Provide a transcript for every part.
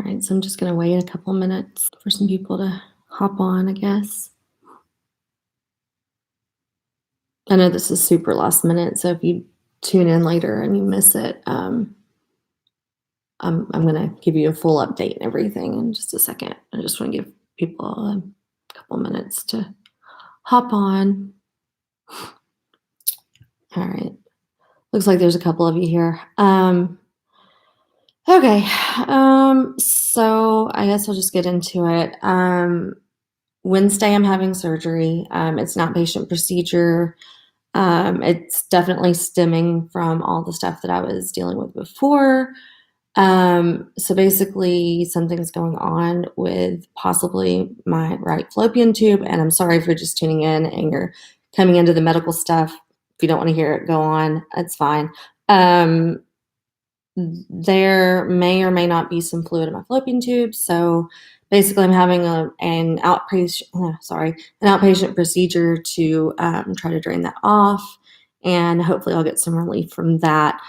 All right, so I'm just going to wait a couple minutes for some people to hop on, I guess. I know this is super last minute, so if you tune in later and you miss it, I'm going to give you a full update and everything in just a second. I just want to give people a couple minutes to hop on. All right, looks like there's a couple of you here. Okay, so I guess I'll just get into it. Wednesday, I'm having surgery. It's an outpatient procedure. It's definitely stemming from all the stuff that I was dealing with before. So basically, something's going on with possibly my right fallopian tube. And I'm sorry if you're just tuning in and you're coming into the medical stuff. If you don't want to hear it, go on. It's fine. There may or may not be some fluid in my fallopian tube. So basically, I'm having an outpatient procedure to try to drain that off, and hopefully I'll get some relief from that.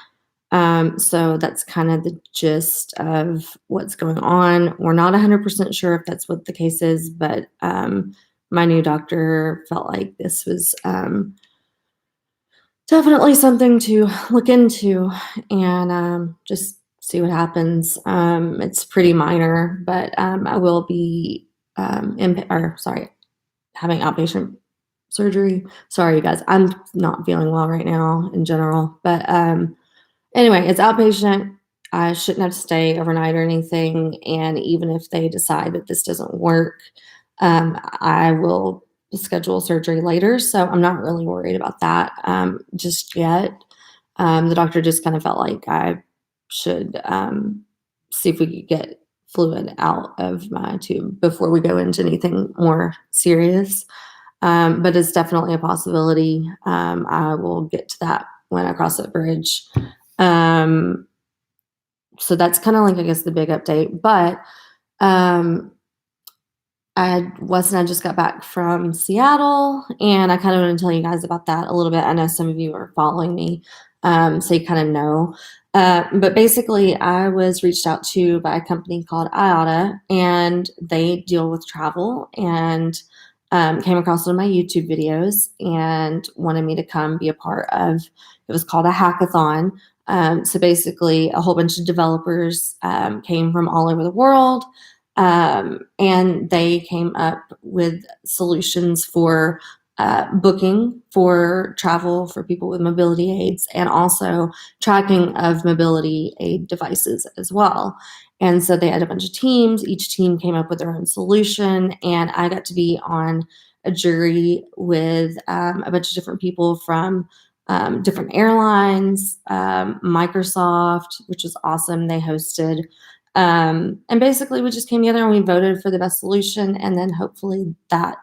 So that's kind of the gist of what's going on. We're not 100% sure if that's what the case is, but my new doctor felt like this was definitely something to look into and just see what happens. It's pretty minor, but I will be having outpatient surgery. Sorry, you guys, I'm not feeling well right now in general, but anyway, it's outpatient. I shouldn't have to stay overnight or anything. And even if they decide that this doesn't work, I will schedule surgery later. So I'm not really worried about that just yet. The doctor just kind of felt like I should see if we could get fluid out of my tube before we go into anything more serious. But it's definitely a possibility. I will get to that when I cross that bridge. So that's kind of like, I guess, the big update. But Wes and I just got back from Seattle, and I kind of want to tell you guys about that a little bit. I know some of you are following me, so you kind of know. But basically, I was reached out to by a company called IATA, and they deal with travel, and came across one of my YouTube videos and wanted me to come be a part of. It was called a hackathon. So basically, a whole bunch of developers came from all over the world. And they came up with solutions for booking for travel for people with mobility aids and also tracking of mobility aid devices as well. And so they had a bunch of teams. Each team came up with their own solution, and I got to be on a jury with a bunch of different people from different airlines, Microsoft, which was awesome. They hosted. And basically, we just came together and we voted for the best solution. And then hopefully that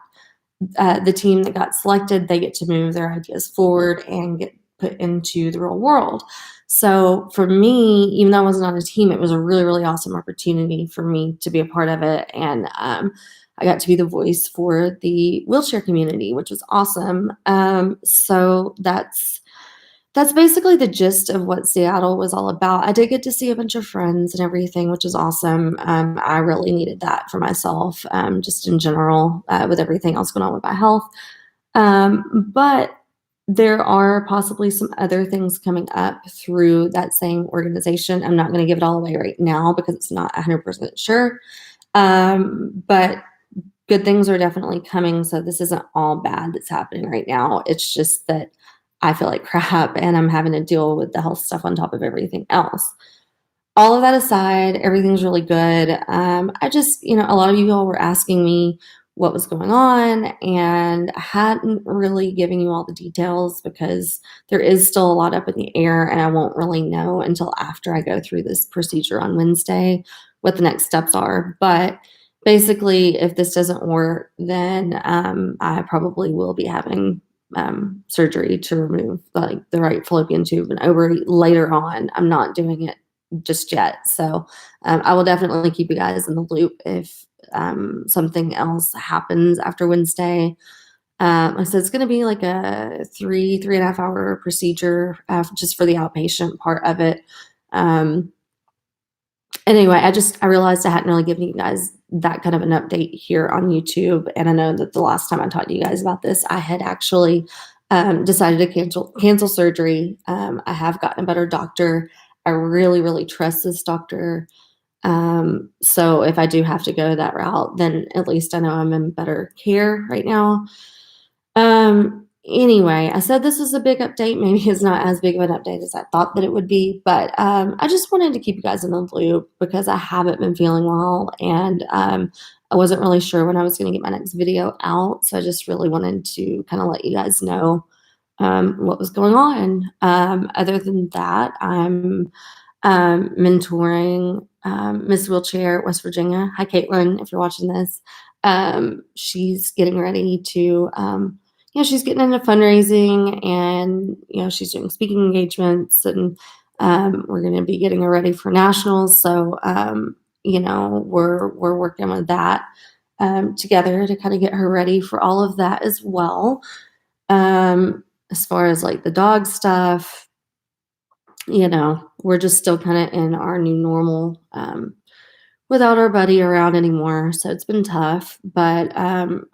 the team that got selected, they get to move their ideas forward and get put into the real world. So for me, even though I wasn't on a team, it was a really, really awesome opportunity for me to be a part of it. And I got to be the voice for the wheelchair community, which was awesome. So that's basically the gist of what Seattle was all about. I did get to see a bunch of friends and everything, which is awesome. I really needed that for myself, just in general, with everything else going on with my health. But there are possibly some other things coming up through that same organization. I'm not going to give it all away right now because it's not 100% sure. But good things are definitely coming. So this isn't all bad that's happening right now. It's just that I feel like crap and I'm having to deal with the health stuff on top of everything else. All of that aside, everything's really good. I just, a lot of you all were asking me what was going on, and I hadn't really given you all the details because there is still a lot up in the air, and I won't really know until after I go through this procedure on Wednesday what the next steps are. But basically, if this doesn't work, then I probably will be having surgery to remove like the right fallopian tube and ovary later on. I'm not doing it just yet. So I will definitely keep you guys in the loop if something else happens after Wednesday. Like I said, it's going to be like a 3.5 hour procedure just for the outpatient part of it. Anyway, I realized I hadn't really given you guys that kind of an update here on YouTube, and I know that the last time I talked to you guys about this, I had actually, decided to cancel surgery. I have gotten a better doctor. I really, really trust this doctor. So if I do have to go that route, then at least I know I'm in better care right now. Anyway, I said this was a big update. Maybe it's not as big of an update as I thought that it would be, but I just wanted to keep you guys in the loop because I haven't been feeling well, and I wasn't really sure when I was going to get my next video out. So I just really wanted to kind of let you guys know what was going on. Other than that, I'm mentoring Miss Wheelchair West Virginia. Hi, Caitlin, if you're watching this. She's getting ready to, she's getting into fundraising, and, she's doing speaking engagements, and we're going to be getting her ready for nationals. So, we're working with that together to kind of get her ready for all of that as well. As far as like the dog stuff, we're just still kind of in our new normal without our buddy around anymore. So it's been tough. But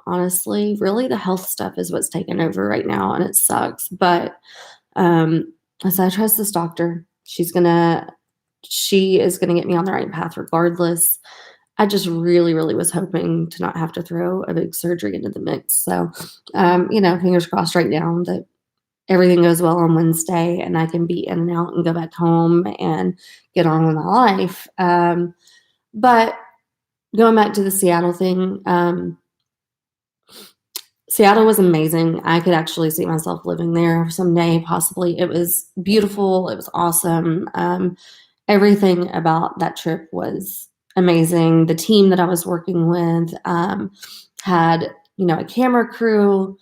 honestly, really, the health stuff is what's taken over right now, and it sucks. But as I trust this doctor, she is gonna get me on the right path regardless. I just really, really was hoping to not have to throw a big surgery into the mix. So, fingers crossed right now that everything goes well on Wednesday and I can be in and out and go back home and get on with my life. But going back to the Seattle thing, Seattle was amazing. I could actually see myself living there someday, possibly. It was beautiful. It was awesome. Everything about that trip was amazing. The team that I was working with had, a camera crew,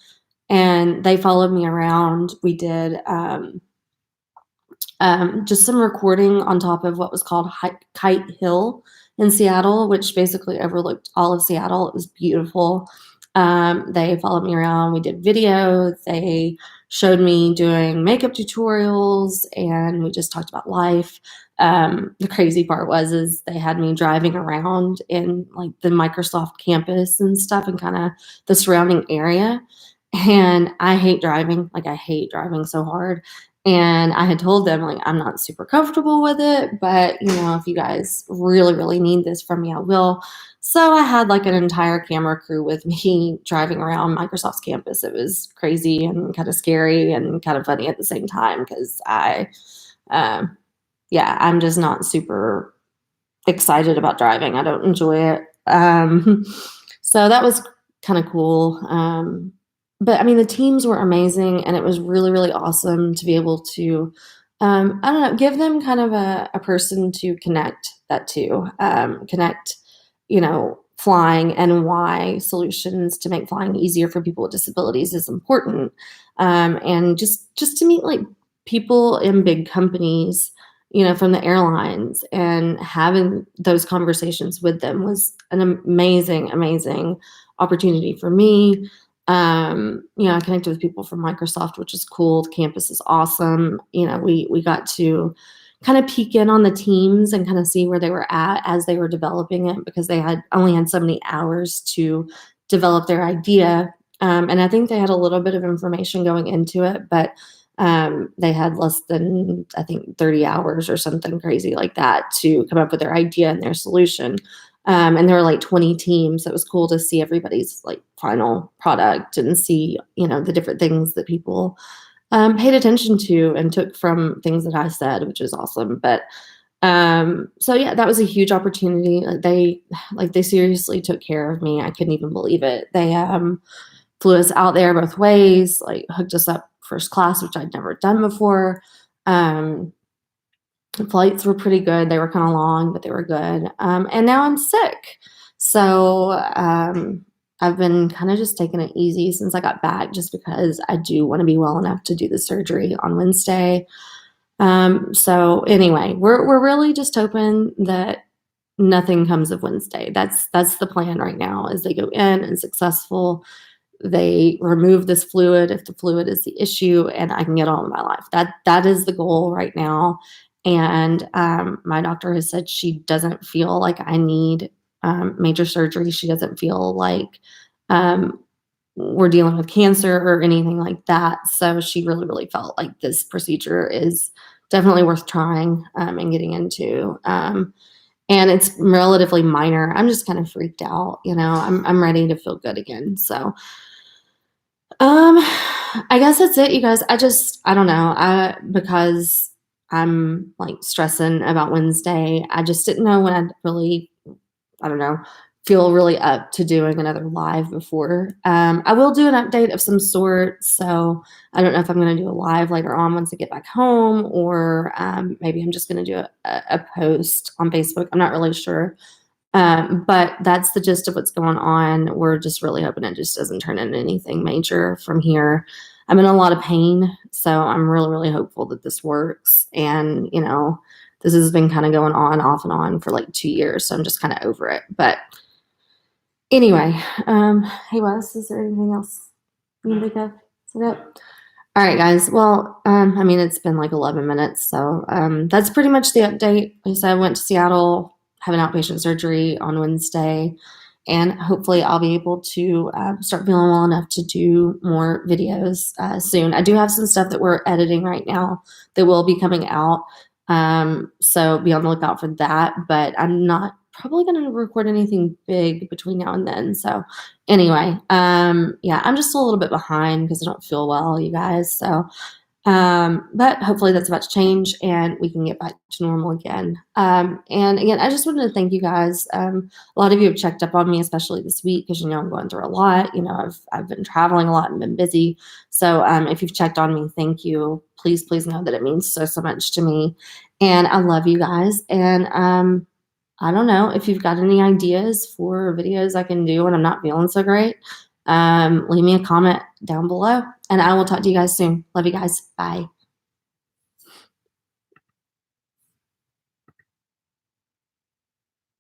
and they followed me around. We did just some recording on top of what was called Kite Hill in Seattle, which basically overlooked all of Seattle. It was beautiful. They followed me around. We did videos. They showed me doing makeup tutorials, and we just talked about life. The crazy part is they had me driving around in like the Microsoft campus and stuff, and kind of the surrounding area. And I hate driving. Like, I hate driving so hard. And I had told them, like, I'm not super comfortable with it, but, if you guys really, really need this from me, I will. So I had like an entire camera crew with me driving around Microsoft's campus. It was crazy and kind of scary and kind of funny at the same time because I'm just not super excited about driving. I don't enjoy it. So that was kind of cool. But I mean, the teams were amazing, and it was really, really awesome to be able to, I don't know, give them kind of a person to connect that to, connect, flying and why solutions to make flying easier for people with disabilities is important. And just to meet like people in big companies, from the airlines, and having those conversations with them was an amazing, amazing opportunity for me. I connected with people from Microsoft, which is cool. The campus is awesome. We got to kind of peek in on the teams and kind of see where they were at as they were developing it, because they had only had so many hours to develop their idea. And I think they had a little bit of information going into it, but they had less than, I think, 30 hours or something crazy like that to come up with their idea and their solution. And there were like 20 teams. So it was cool to see everybody's like final product and see, the different things that people paid attention to and took from things that I said, which is awesome. But so yeah, that was a huge opportunity. They seriously took care of me. I couldn't even believe it. They flew us out there both ways, like hooked us up first class, which I'd never done before. The flights were pretty good. They were kind of long, but they were good. And now I'm sick. So I've been kind of just taking it easy since I got back, just because I do want to be well enough to do the surgery on Wednesday. So anyway, we're really just hoping that nothing comes of Wednesday. That's the plan right now, is they go in and successful. They remove this fluid if the fluid is the issue, and I can get on with my life. That is the goal right now. And my doctor has said she doesn't feel like I need major surgery. She doesn't feel like um, we're dealing with cancer or anything like that. So she really, really felt like this procedure is definitely worth trying and getting into. And it's relatively minor. I'm just kind of freaked out, you know. I'm ready to feel good again. So I guess that's it, you guys. I don't know. Because I'm like stressing about Wednesday. I just didn't know when I'd really, I don't know, feel really up to doing another live before. I will do an update of some sort. So I don't know if I'm going to do a live later on once I get back home, or maybe I'm just going to do a post on Facebook. I'm not really sure. But that's the gist of what's going on. We're just really hoping it just doesn't turn into anything major from here. I'm in a lot of pain, so I'm really, really hopeful that this works. And, you know, this has been kind of going on off and on for like 2 years, so I'm just kind of over it. But anyway, hey Wes, is there anything else you can think of? Is that it? All right, guys. Well, I mean, it's been like 11 minutes, so that's pretty much the update. Like I said, I went to Seattle, have an outpatient surgery on Wednesday, and hopefully I'll be able to start feeling well enough to do more videos soon. I do have some stuff that we're editing right now that will be coming out, so be on the lookout for that, but I'm not probably going to record anything big between now and then, so anyway, yeah, I'm just a little bit behind because I don't feel well, you guys. So, but hopefully that's about to change and we can get back to normal again. And again, I just wanted to thank you guys. A lot of you have checked up on me, especially this week, because you know I'm going through a lot. You know, I've been traveling a lot and been busy. So, if you've checked on me, thank you. Please, please know that it means so, so much to me. And I love you guys. And I don't know if you've got any ideas for videos I can do when I'm not feeling so great. Leave me a comment down below, and I will talk to you guys soon. Love you guys. Bye.